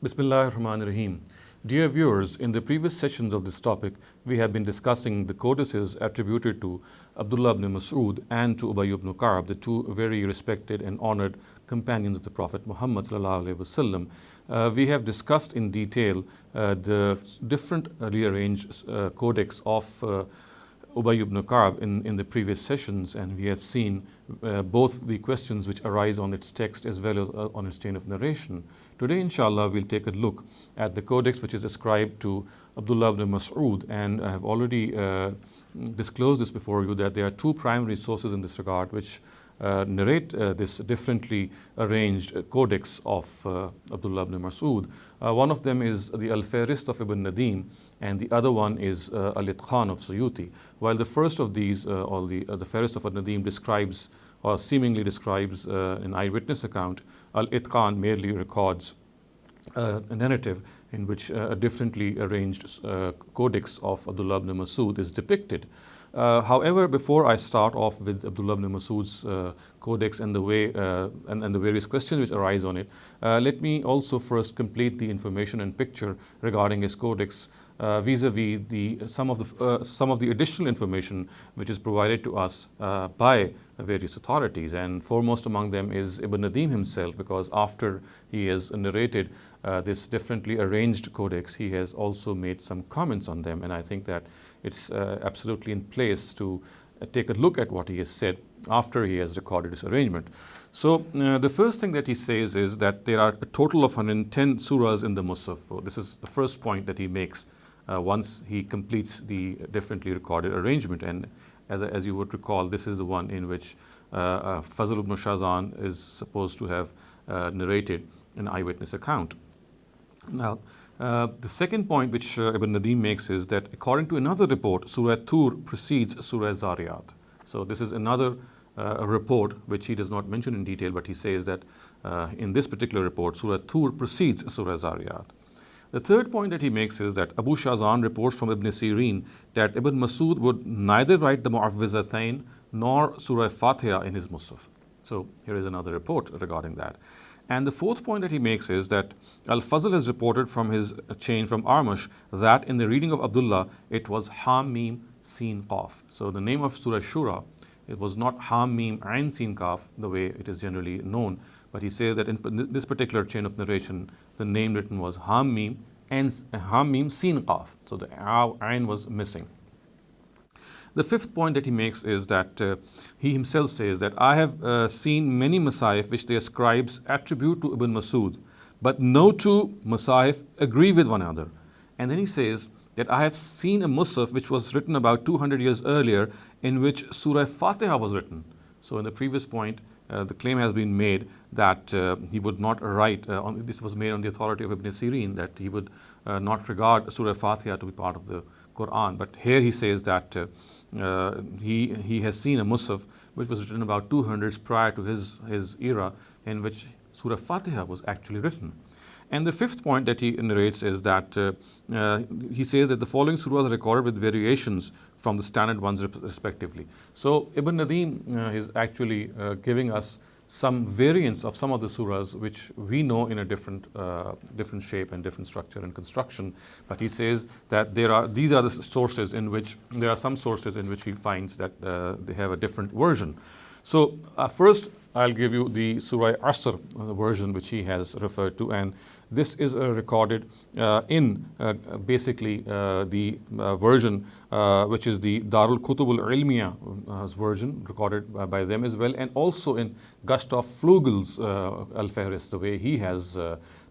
Bismillahirrahmanirrahim. Dear viewers, in the previous sessions of this topic, we have been discussing the codices attributed to Abdullah ibn Masud and to Ubayy ibn Kaab, the two very respected and honored companions of the Prophet Muhammad sallallahu alaihi wasallam. We have discussed in detail the different rearranged codex of Ubayy ibn Kaab in the previous sessions, and we have seen both the questions which arise on its text as well as on its chain of narration. Today, inshallah, we'll take a look at the codex which is ascribed to Abdullah ibn Masud, and I have already disclosed this before you that there are two primary sources in this regard which narrate this differently arranged codex of Abdullah ibn Masud. One of them is the Al-Fahrist of Ibn Nadim, and the other one is Al-Itqan of Suyuti. While the first of these, or the Fahrist of Ibn Nadim, describes or seemingly describes an eyewitness account, Al-Itqan merely records a narrative in which a differently arranged codex of Abdullah ibn Masud is depicted. However, before I start off with Abdullah ibn Masud's codex and the way and the various questions which arise on it, let me also first complete the information and picture regarding his codex vis-a-vis some of the additional information which is provided to us by various authorities, and foremost among them is Ibn Nadim himself, because after he has narrated this differently arranged codex, he has also made some comments on them, and I think that it's absolutely in place to take a look at what he has said after he has recorded this arrangement. So the first thing that he says is that there are a total of 110 surahs in the mushaf. So this is the first point that he makes once he completes the differently recorded arrangement, and as you would recall, this is the one in which Fazl ibn Shazan is supposed to have narrated an eyewitness account. Now, the second point which Ibn Nadim makes is that according to another report, Surah Tur precedes Surah Zariyat. So this is another report which he does not mention in detail, but he says that in this particular report, Surah Tur precedes Surah Zariyat. The third point that he makes is that Abu Shazan reports from Ibn Sirin that Ibn Masud would neither write the Mu'awwizatayn nor Surah Fatiha in his mushaf. So here is another report regarding that. And the fourth point that he makes is that Al-Fazl has reported from his chain from Armash that in the reading of Abdullah, it was Ham Mim Sin Qaf. So the name of Surah Shura, it was not Ham Mim Ain Sin Qaf the way it is generally known, but he says that in this particular chain of narration, the name written was Ham Mim and Ham Mim Sin Qaf. So the Ain was missing. The fifth point that he makes is that he himself says that I have seen many Masahif which their scribes attribute to Ibn Masud, but no two Masahif agree with one another. And then he says that I have seen a Musaf which was written about 200 years earlier in which Surah Fatiha was written. So in the previous point, the claim has been made that he would not write, this was made on the authority of Ibn Sirin, that he would not regard Surah Fatiha to be part of the Quran. But here he says that he has seen a Musaf which was written about 200s prior to his era, in which Surah Fatiha was actually written. And the fifth point that he narrates is that he says that the following surahs are recorded with variations from the standard ones respectively. So Ibn Nadim is actually giving us some variants of some of the surahs which we know in a different shape and different structure and construction. But he says that these are the sources in which there are some sources in which he finds that they have a different version. So first I'll give you the Surah Asr version which he has referred to, and this is recorded in basically the version which is the Darul Kutub al-Ilmiya version, recorded by them as well, and also in Gustav Flugel's Al-Fahrist, the way he has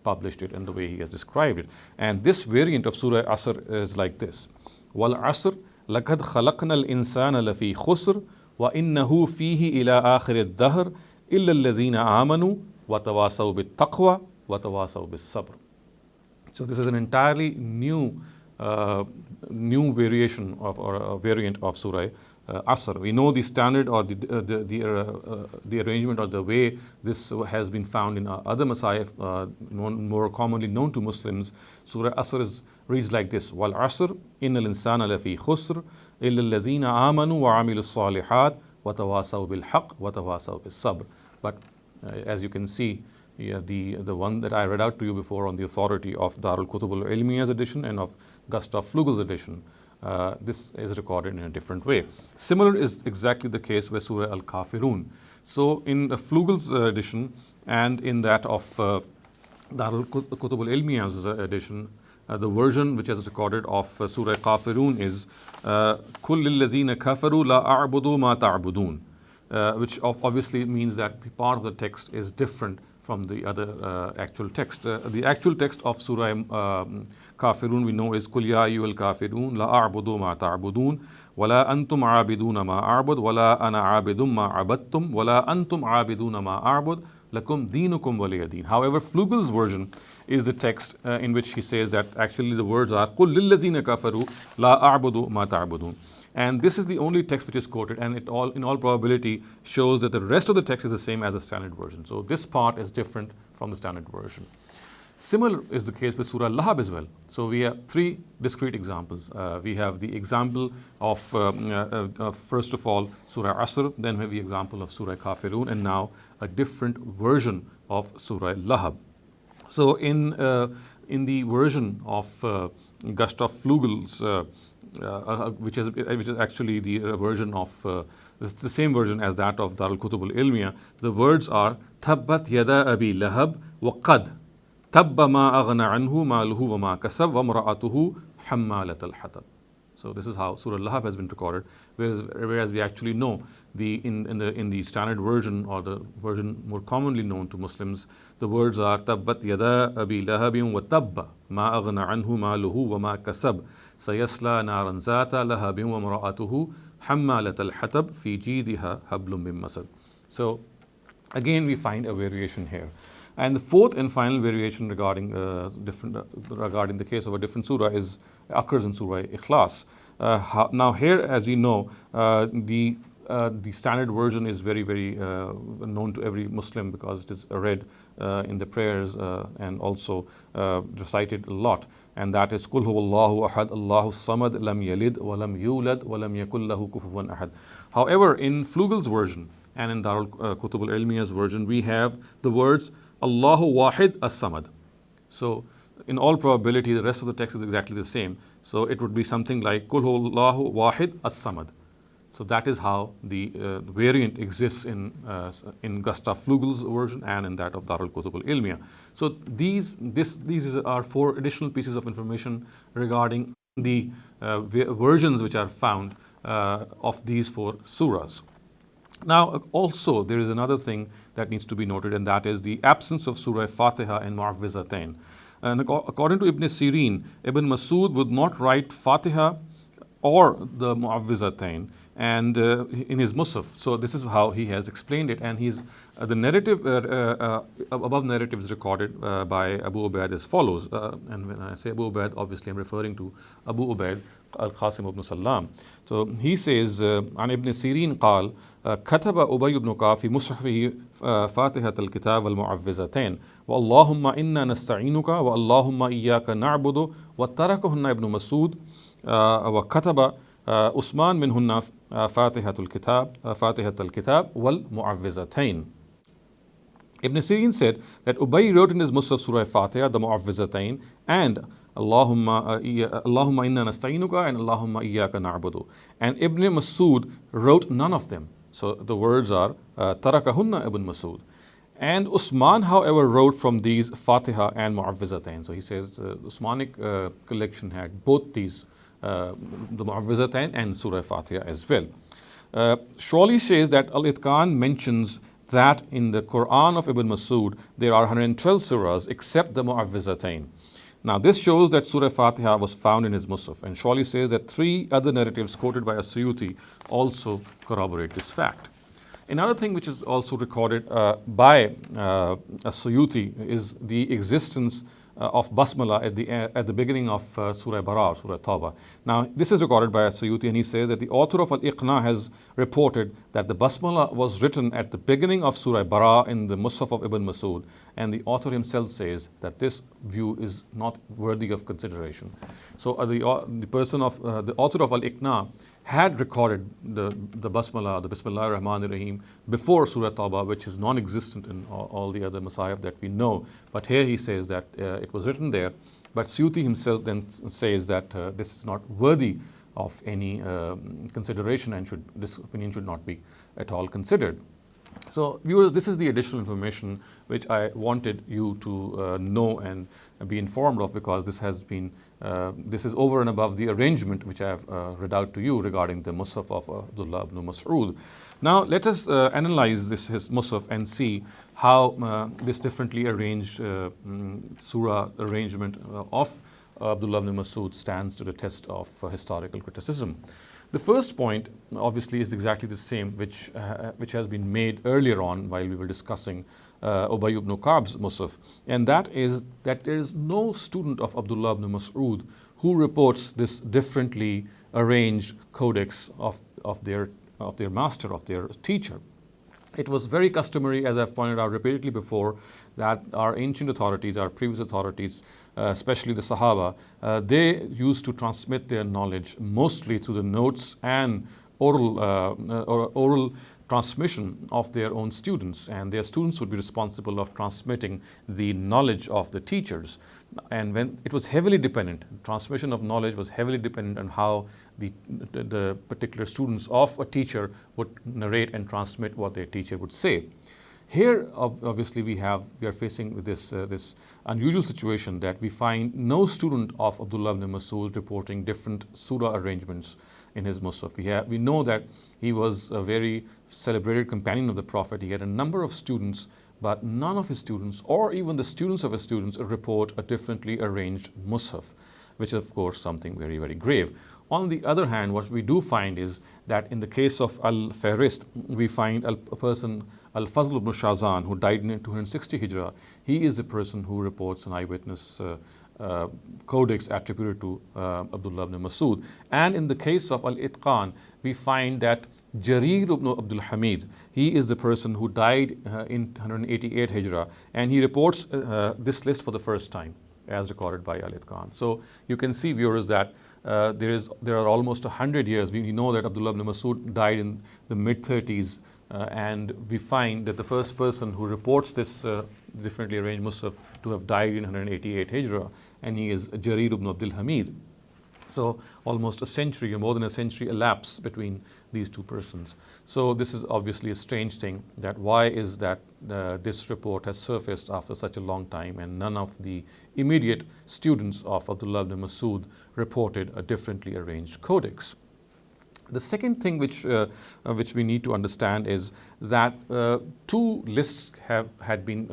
published it and the way he has described it. And this variant of Surah Asr is like this: Wal Asr laqad khalaqna al-insana lafi khusr wa innahu fihi ila akhir ad-dahr illa alladhina amanu wa tawasaw bit-taqwa wa tawasaw bis-sabr. So this is an entirely new variation of, or a variant of Surah Asr. We know the standard or the arrangement or the way this has been found in other Masahif, more commonly known to Muslims. Surah Asr reads like this: Wal Asr innal insana lafi khusr illa alladhina amanu wa amilus salihat wa tawasaw bil haqq wa tawasaw bis sabr. But as you can see the one that I read out to you before on the authority of Darul Kutub al-Ilmiya's edition and of Gustav Flugel's edition. This is recorded in a different way. Similar is exactly the case with Surah Al-Kafirun. So in the Flugel's edition and in that of Darul Kutub al-Ilmiya's edition, the version which is recorded of Surah Kafirun is Kull lillazina kafaru la a'budu ma ta'budun, which obviously means that part of the text is different from the other actual text. The actual text of Surah Kafirun we know is Kul ya ayyuhal kafirun la a'budu ma ta'budun wala antum a'abiduna ma a'bud wala ana a'abidum ma a'badtum wala antum a'abiduna ma a'bud lakum dinukum waliya din. However, Flugel's version is the text in which he says that actually the words are Qul lillazina kafaru la a'budu ma ta'budun. And this is the only text which is quoted, and it in all probability shows that the rest of the text is the same as the standard version. So this part is different from the standard version. Similar is the case with Surah Lahab as well. So we have three discrete examples. We have the example of first of all Surah Asr, then we have the example of Surah Kafirun, and now a different version of Surah Lahab. So in the version of Gustav Flugel's, which is actually the version of the same version as that of Darul Kutub al-Ilmiya, the words are Tabbat yada abi lahab wa qad tabba ma aghna anhu maluhu wa ma kasab wa imra'atuhu hammalat al-hatab. So this is how Surah Lahab has been recorded, whereas we actually know in the standard version, or the version more commonly known to Muslims, the words are Tabbat yada abi lahabin wa tabba ma aghna anhu maluhu wa ma kasab sayasla naran zata lahabin wa imra'atuhu hammalat al-hatab fi jidiha hablum min masad. So again we find a variation here. And the fourth and final variation regarding the case of a different surah occurs in Surah Ikhlas. Now here, as we know, the standard version is very, very known to every Muslim because it is read in the prayers and also recited a lot. And that is Qul huwallahu ahad, Allahu samad, lam yalid, wa lam yulad, wa lam yakul lahu kufuwan ahad. However, in Flugel's version and in Darul Kutub al-Ilmiya's version, we have the words Allahu wahid as-samad. So in all probability, the rest of the text is exactly the same. So it would be something like Qul huwallahu wahid as-samad. So that is how the variant exists in Gustav Flugel's version and in that of Darul Kutub al-Ilmiya. So these are four additional pieces of information regarding the versions which are found of these four surahs. Now also there is another thing that needs to be noted, and that is the absence of Surah Fatiha and Mu'awwizatain. And according to Ibn Sirin, Ibn Masud would not write Fatiha or the Mu'awwizatain and in his mushaf. So this is how he has explained it, and he's the narrative above narrative is recorded by Abu Ubayd as follows. And when I say Abu Ubayd, obviously I'm referring to Abu Ubayd Al-Qasim ibn Salam. So he says, عن ابن سيرين قال كتب أبي بن كعب في مصحفه فاتحة الكتاب والمعوذتين واللهم إنا نستعينك واللهم إياك نعبد وتركهن ابن مسعود وكتب عثمان منهن فاتحة الكتاب والمعوذتين. Ibn Sirin said that Ubayy wrote in his mushaf Surah Fatiha, the Mu'awwizatain, and Allahumma inna nasta'inuka and Allahumma iyyaka na'budu. And Ibn Masud wrote none of them. So the words are Tarakahunna Ibn Masud. And Usman, however, wrote from these Fatiha and Mu'awwizatain. So he says the Usmanic collection had both these, the Mu'awwizatain and Surah Fatiha as well. Shawli says that Al-Itqan mentions that in the Quran of Ibn Masud there are 112 surahs except the Mu'awwizatain. Now this shows that Surah Fatiha was found in his mushaf, and Shawli says that three other narratives quoted by As-Suyuti also corroborate this fact. Another thing which is also recorded by As-Suyuti is the existence of Basmala at the beginning of Surah Bara, Surah Tawbah. Now this is recorded by As-Suyuti, and he says that the author of Al-Iqna has reported that the Basmala was written at the beginning of Surah Bara in the Mushaf of Ibn Masud, and the author himself says that this view is not worthy of consideration. So the author of Al-Iqna had recorded the Basmala, the Bismillah ar-Rahman ar-Rahim, before Surah Tawbah, which is non-existent in all the other Masahif that we know. But here he says that it was written there. But Suyuti himself then says that this is not worthy of any consideration, and this opinion should not be at all considered. So viewers, this is the additional information which I wanted you to know and be informed of, because this has been this is over and above the arrangement which I have read out to you regarding the mushaf of Abdullah ibn Masud. Now let us analyze his mushaf and see how this differently arranged surah arrangement of Abdullah ibn Masud stands to the test of historical criticism. The first point obviously is exactly the same which has been made earlier on while we were discussing Ubayy ibn Kaab's mushaf, and that is that there is no student of Abdullah ibn Masud who reports this differently arranged codex of their master, of their teacher. It was very customary, as I've pointed out repeatedly before, that our ancient authorities, our previous authorities, especially the Sahaba, they used to transmit their knowledge mostly through the notes and oral transmission of their own students, and their students would be responsible of transmitting the knowledge of the teachers. And when it was heavily dependent, transmission of knowledge was heavily dependent on how the particular students of a teacher would narrate and transmit what their teacher would say. Here, obviously, we are facing with this unusual situation that we find no student of Abdullah ibn Masud reporting different surah arrangements in his mushaf. We know that he was a very celebrated companion of the Prophet. He had a number of students, but none of his students, or even the students of his students, report a differently arranged mushaf, which is of course something very, very grave. On the other hand, what we do find is that in the case of Al-Fahrist, we find a person, Al-Fazl ibn Shazan, who died in 260 Hijrah. He is the person who reports an eyewitness codex attributed to Abdullah ibn Masud. And in the case of Al-Itqan, we find that Jarir ibn Abdul Hamid, he is the person who died in 188 Hijrah, and he reports this list for the first time as recorded by Al-Itqan. So you can see, viewers, that there are almost 100 years. We know that Abdullah ibn Masud died in the mid-30s, and we find that the first person who reports this differently arranged mushaf to have died in 188 Hijrah, and he is Jarir ibn Abdul Hamid. So almost a century, or more than a century, elapsed between these two persons. So this is obviously a strange thing, that why is that this report has surfaced after such a long time, and none of the immediate students of Abdullah ibn Masud reported a differently arranged codex. The second thing which we need to understand is that two lists had been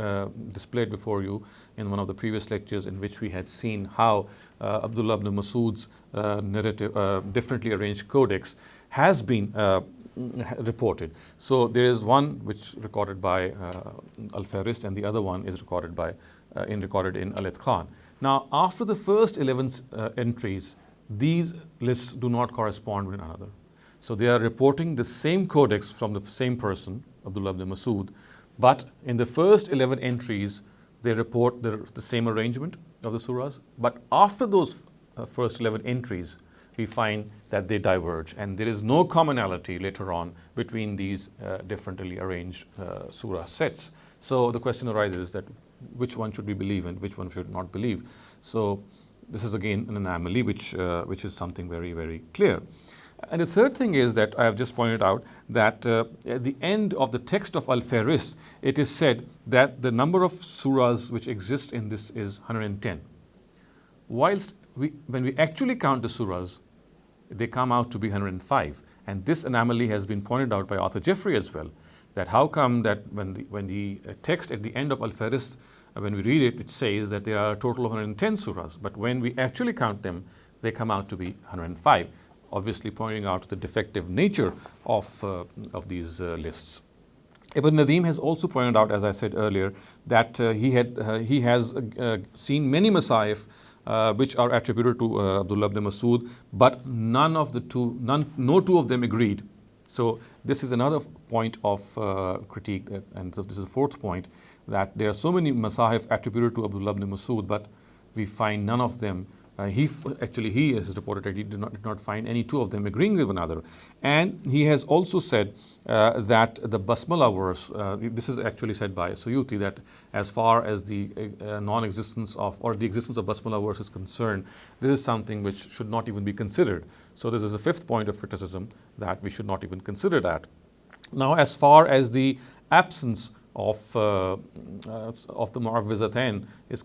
displayed before you in one of the previous lectures, in which we had seen how Abdullah ibn Masud's differently arranged codex has been reported. So there is one which recorded by Al-Fahrist, and the other one is recorded in Al-Itqan. Now, after the first 11 entries, these lists do not correspond with one another. So they are reporting the same codex from the same person, Abdullah ibn Masud, but in the first 11 entries, they report the same arrangement of the surahs. But after those first 11 entries, we find that they diverge, and there is no commonality later on between these differently arranged surah sets. So the question arises that which one should we believe and which one should not believe. So this is again an anomaly which is something very, very clear. And the third thing is that I have just pointed out that at the end of the text of Al-Fahrist, it is said that the number of surahs which exist in this is 110. Whilst when we actually count the surahs, they come out to be 105. And this anomaly has been pointed out by Arthur Jeffrey as well, that how come that when the text at the end of Al-Fahrist, when we read it, it says that there are a total of 110 surahs, but when we actually count them, they come out to be 105. Obviously pointing out the defective nature of these lists. Ibn Nadim has also pointed out, as I said earlier, that he has seen many Masahif which are attributed to Abdullah ibn Masud, but no two of them agreed. So this is another point of critique, and so this is the fourth point, that there are so many Masahif attributed to Abdullah ibn Masud, but we find none of them Actually, he has reported that he did not find any two of them agreeing with one another. And he has also said that the Basmala verse, this is actually said by Suyuti, that as far as the non-existence of, or the existence of Basmala verse is concerned, this is something which should not even be considered. So this is a fifth point of criticism, that we should not even consider that. Now, as far as the absence of the Mu'awwizatain is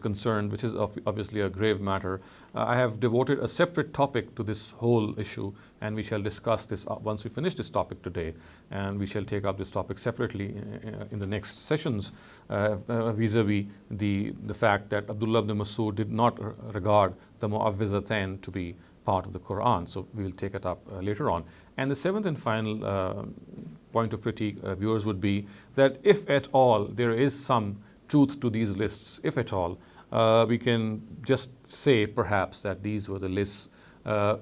concerned, which is obviously a grave matter, I have devoted a separate topic to this whole issue, and we shall discuss this once we finish this topic today, and we shall take up this topic separately in the next sessions, vis-a-vis the fact that Abdullah ibn Masud did not regard the Mu'awwizatain to be part of the Quran. So we will take it up later on. And the seventh and final point of critique, viewers, would be that if at all there is some truth to these lists, if at all, we can just say perhaps that these were the lists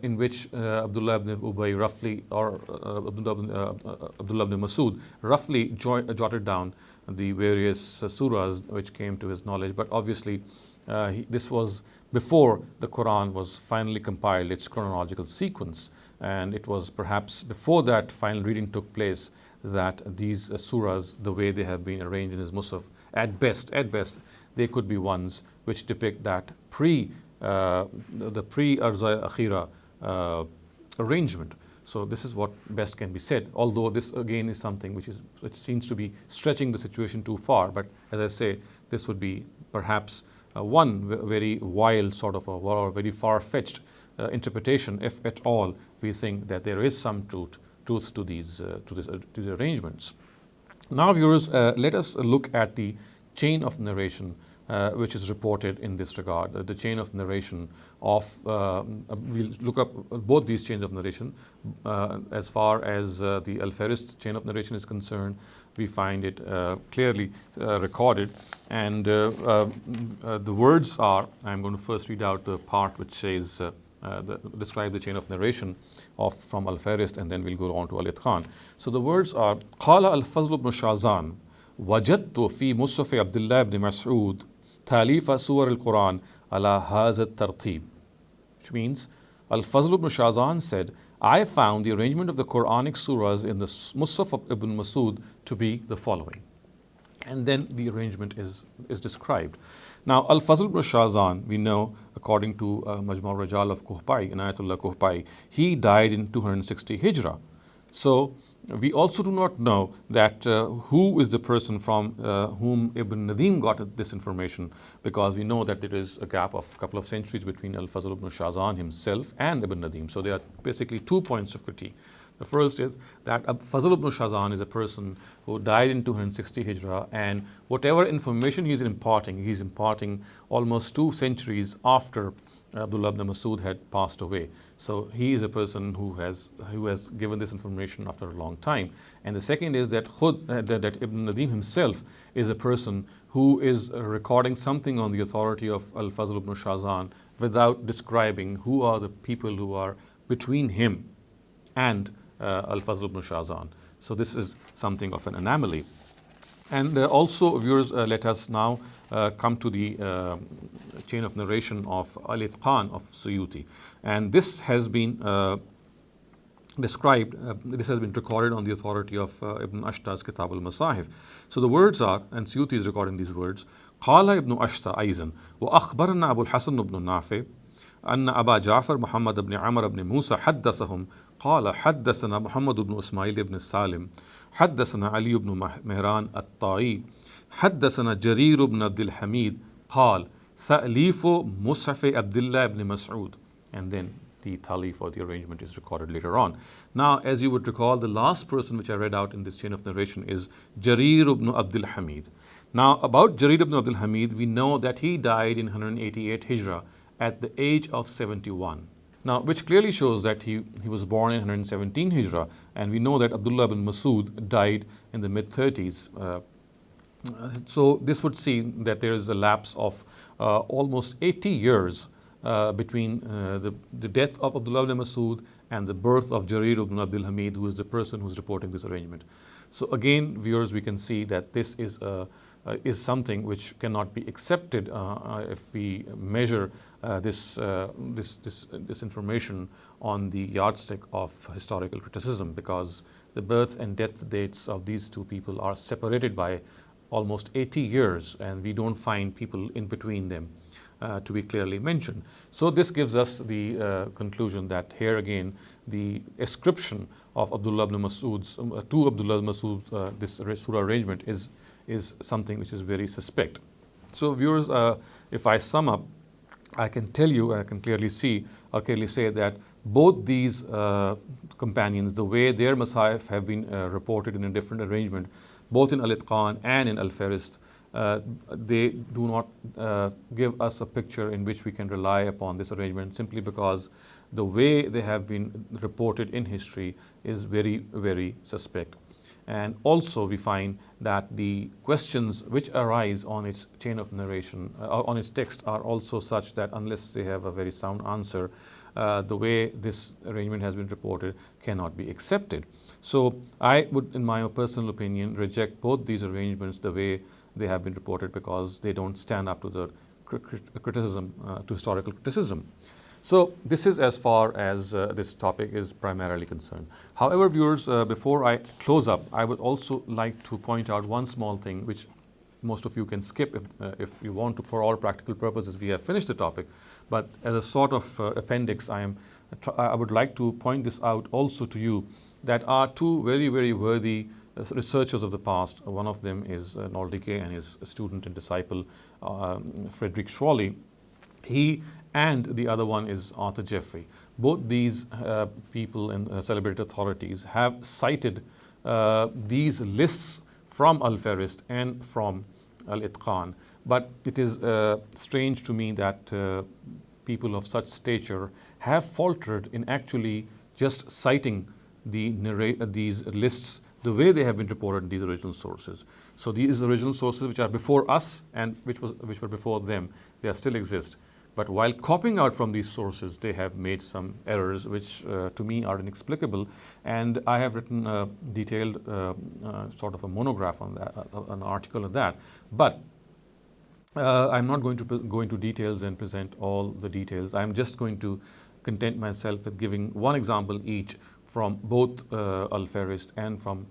in which Abdullah ibn Ubayy roughly, or Abdullah ibn Masud roughly jotted down the various surahs which came to his knowledge. But obviously this was before the Quran was finally compiled, its chronological sequence, and it was perhaps before that final reading took place that these surahs, the way they have been arranged in his mushaf, at best, they could be ones which depict that the pre-Arza Akhira arrangement. So this is what best can be said, although this again is something which seems to be stretching the situation too far. But as I say, this would be perhaps one very wild sort of or very far-fetched interpretation, if at all we think that there is some truth to these arrangements. Now, viewers, let us look at the chain of narration which is reported in this regard. The chain of narration of, we'll look up both these chains of narration. As far as the Al-Farist chain of narration is concerned, we find it clearly recorded, and the words are, I'm going to first read out the part which says, describe the chain of narration from Al-Farist, and then we'll go on to Al-Itqan. So the words are, قال الفضل بن شازان وجدت في مصحف عبد الله ibn Masud تاليف سور القرآن على هذا الترتيب, which means Al-Fazl ibn Shazan said, I found the arrangement of the Quranic surahs in the Mushaf of Ibn Masud to be the following. And then the arrangement is described. Now, Al-Fazl ibn Shazan, we know, according to Majma' al-Rajal of Kuhpai, Inayatullah Kuhpai, he died in 260 Hijrah. So we also do not know that who is the person from whom Ibn Nadim got this information, because we know that there is a gap of a couple of centuries between Al-Fazl ibn Shazan himself and Ibn Nadim. So there are basically 2 points of critique. The first is that Fazl ibn Shazan is a person who died in 260 Hijrah, and whatever information he's imparting almost 2 centuries after Abdullah ibn Masud had passed away. So he is a person who has given this information after a long time. And the second is that that Ibn Nadim himself is a person who is recording something on the authority of Al-Fazl ibn Shazan without describing who are the people who are between him and Al-Fazl ibn Shazan. So this is something of an anomaly. And also, viewers, let us now come to the chain of narration of Al-Itqan of Suyuti. And this has been described, this has been recorded on the authority of Ibn Ashta's Kitab al-Masahif. So the words are, and Suyuti is recording these words, قال ابن أشتا أيضا وأخبرنا أبو الحسن بن نافع أن أبا جعفر محمد بن عمر بن موسى حدثهم قال حدثنا محمد بن إسماعيل بن سالم حدثنا علي بن مهران الطائي حدثنا جرير بن عبد الحميد قال تأليف مصحف عبد الله ibn Masud. And then the talif, or the arrangement, is recorded later on. Now, as you would recall, the last person which I read out in this chain of narration is Jarir ibn Abdul Hamid. Now, about Jarir ibn Abdul Hamid, we know that he died in 188 Hijrah at the age of 71. Now, which clearly shows that he was born in 117 Hijrah, and we know that Abdullah ibn Masud died in the mid-30s. So this would seem that there is a lapse of almost 80 years between the death of Abdullah ibn Masud and the birth of Jarir ibn Abdul Hamid, who is the person who is reporting this arrangement. So again, viewers, we can see that this is something which cannot be accepted if we measure this information on the yardstick of historical criticism, because the birth and death dates of these two people are separated by almost 80 years, and we don't find people in between them to be clearly mentioned. So this gives us the conclusion that here again the ascription of Abdullah ibn Masud's to Abdullah ibn Masud, this surah arrangement is something which is very suspect. So viewers, if I sum up, I can tell you, I can clearly see or clearly say that both these companions, the way their Masahif have been reported in a different arrangement, both in Al-Itqan and in Al-Farist, they do not give us a picture in which we can rely upon this arrangement, simply because the way they have been reported in history is very, very suspect. And also we find that the questions which arise on its chain of narration, on its text, are also such that unless they have a very sound answer, the way this arrangement has been reported cannot be accepted. So I would, in my personal opinion, reject both these arrangements the way they have been reported, because they don't stand up to the criticism, to historical criticism. So this is as far as this topic is primarily concerned. However, viewers, before I close up, I would also like to point out one small thing which most of you can skip if you want to. For all practical purposes, we have finished the topic, but as a sort of appendix, I would like to point this out also to you, that are two very, very worthy researchers of the past. One of them is Nordicke and his student and disciple Frederick Schwally. He and the other one is Arthur Jeffrey. Both these people and celebrated authorities have cited these lists from Al-Farist and from Al-Itqan. But it is strange to me that people of such stature have faltered in actually just citing these lists the way they have been reported in these original sources. So these original sources which are before us and which were before them, they still exist. But while copying out from these sources, they have made some errors which to me are inexplicable. And I have written a detailed sort of a monograph on that, an article on that. But I'm not going to go into details and present all the details. I'm just going to content myself with giving one example each from both Al-Farist and from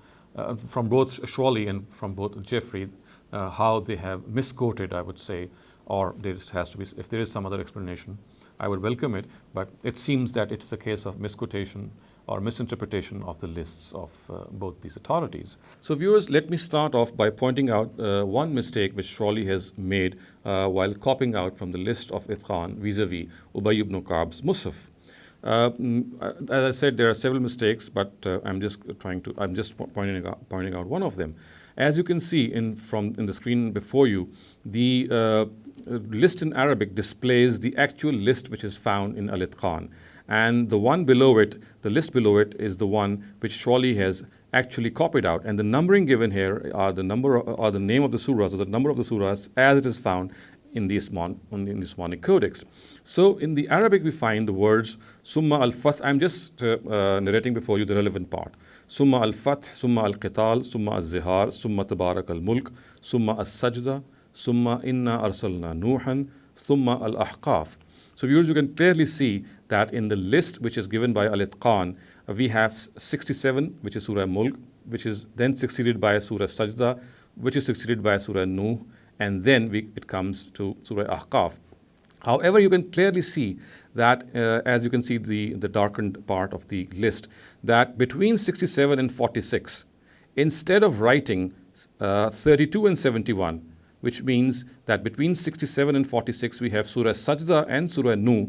both Schwally and from both Jeffrey, how they have misquoted, I would say, or there has to be, if there is some other explanation, I would welcome it. But it seems that it's a case of misquotation or misinterpretation of the lists of both these authorities. So viewers, let me start off by pointing out one mistake which Schwally has made while copying out from the list of Itqan vis-a-vis Ubayy ibn Kaab's mushaf. As I said, there are several mistakes, but I'm just pointing out one of them. As you can see in the screen before you, the list in Arabic displays the actual list which is found in Al-Itqan, and the one below it, the list below it, is the one which Schwally has actually copied out, and the numbering given here are the number or the name of the surahs, or the number of the surahs as it is found in the Usmani Codex. So in the Arabic we find the words Summa al-Fath. I'm just narrating before you the relevant part. Summa al-Fath, Summa al-Qital, Summa al-Zihar, Summa Tabarak al-Mulk, Summa al-Sajda, Summa inna arsalna Nuhan, Summa al-Ahqaf. So viewers, you can clearly see that in the list which is given by Al-Itqan, we have 67, which is Surah Mulk, which is then succeeded by Surah Sajda, which is succeeded by Surah Nuh, and then it comes to Surah Ahqaf. However, you can clearly see that, as you can see the darkened part of the list, that between 67 and 46, instead of writing 32 and 71, which means that between 67 and 46 we have Surah Sajda and Surah Nuh,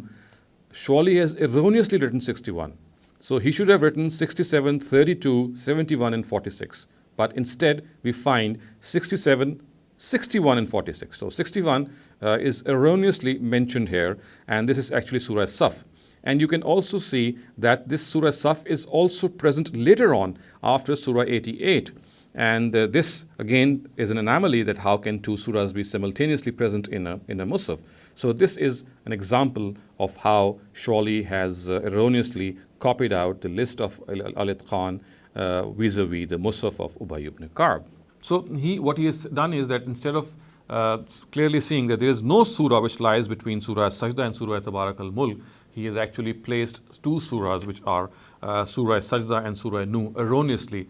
Schwally has erroneously written 61. So he should have written 67, 32, 71 and 46. But instead we find 67, 61 and 46. So 61 is erroneously mentioned here, and this is actually Surah Saf. And you can also see that this Surah Saf is also present later on after Surah 88. And this again is an anomaly, that how can two surahs be simultaneously present in a mushaf. So this is an example of how Schwally has erroneously copied out the list of Al-Itqan vis-a-vis the mushaf of Ubayy ibn Kaab. So what he has done is that instead of clearly seeing that there is no surah which lies between Surah Sajda and Surah Tabarak al-Mulk. He has actually placed two surahs which are Surah Sajda and Surah Nu erroneously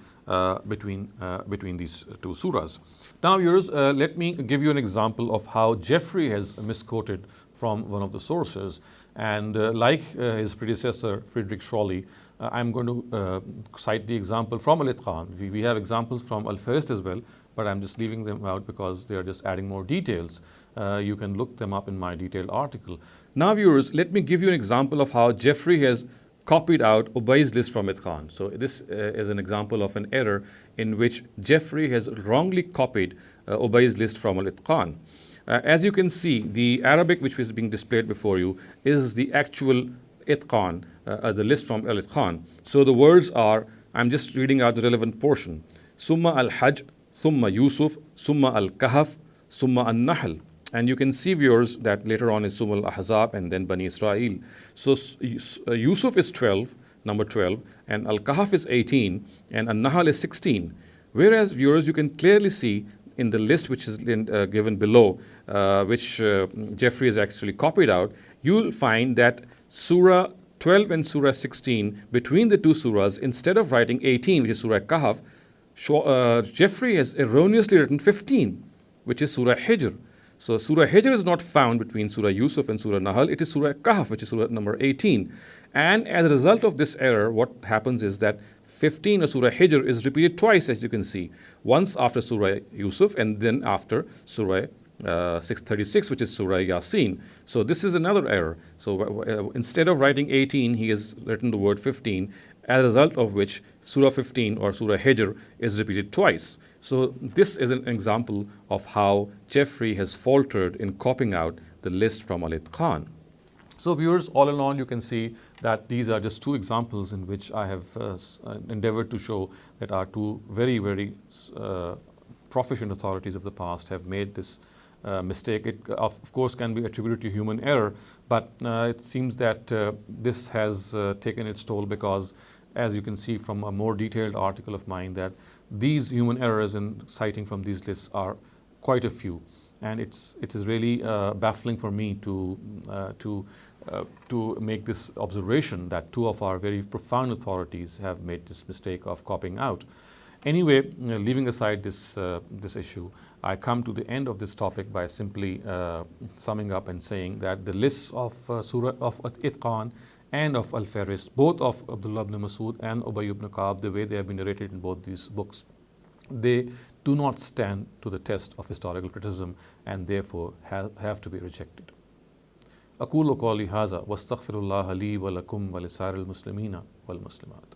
between these two surahs. Now viewers, let me give you an example of how Jeffrey has misquoted from one of the sources. And like his predecessor Friedrich Schrolle, I'm going to cite the example from Al-Itqan. We have examples from Al-Farist as well, but I'm just leaving them out because they are just adding more details. You can look them up in my detailed article. Now viewers, let me give you an example of how Jeffrey has copied out Ubayy's list from Itqan. So this is an example of an error in which Jeffrey has wrongly copied Ubayy's list from Al-Itqan. As you can see, the Arabic which is being displayed before you is the actual Itqan, the list from Al-Itqan. So the words are, I'm just reading out the relevant portion. Summa al-Hajj, Thumma Yusuf, Summa al-Kahf, Summa al-Nahl. And you can see viewers that later on is Summa al-Ahzab and then Bani Israel. So Yusuf is 12, number 12, and al-Kahf is 18, and al-Nahl is 16. Whereas viewers, you can clearly see in the list which is given below, which Jeffrey has actually copied out, you'll find that Surah 12 and Surah 16, between the two surahs, instead of writing 18, which is Surah Kahf, Jeffrey has erroneously written 15, which is Surah Hijr. So Surah Hijr is not found between Surah Yusuf and Surah Nahl, it is Surah Kahf, which is Surah number 18. And as a result of this error, what happens is that 15 of Surah Hijr is repeated twice, as you can see. Once after Surah Yusuf and then after Surah 636, which is Surah Yasin. So this is another error. So instead of writing 18, he has written the word 15, as a result of which Surah 15 or Surah Hijr is repeated twice. So this is an example of how Jeffrey has faltered in copying out the list from Al-Itqan. So viewers, all in all, you can see that these are just two examples in which I have endeavored to show that our two very, very proficient authorities of the past have made this mistake. It, of course, can be attributed to human error, but it seems that this has taken its toll because, as you can see from a more detailed article of mine, that these human errors in citing from these lists are quite a few. And it is really baffling for me to make this observation that two of our very profound authorities have made this mistake of copying out. Anyway, leaving aside this issue, I come to the end of this topic by simply summing up and saying that the lists of Surah of Itqan and of Al-Farist, both of Abdullah ibn Masud and Ubayy ibn Kaab, the way they have been narrated in both these books, they do not stand to the test of historical criticism and therefore have to be rejected. أقول قولي هذا واستغفر الله لي ولكم ولسائر المسلمين والمسلمات.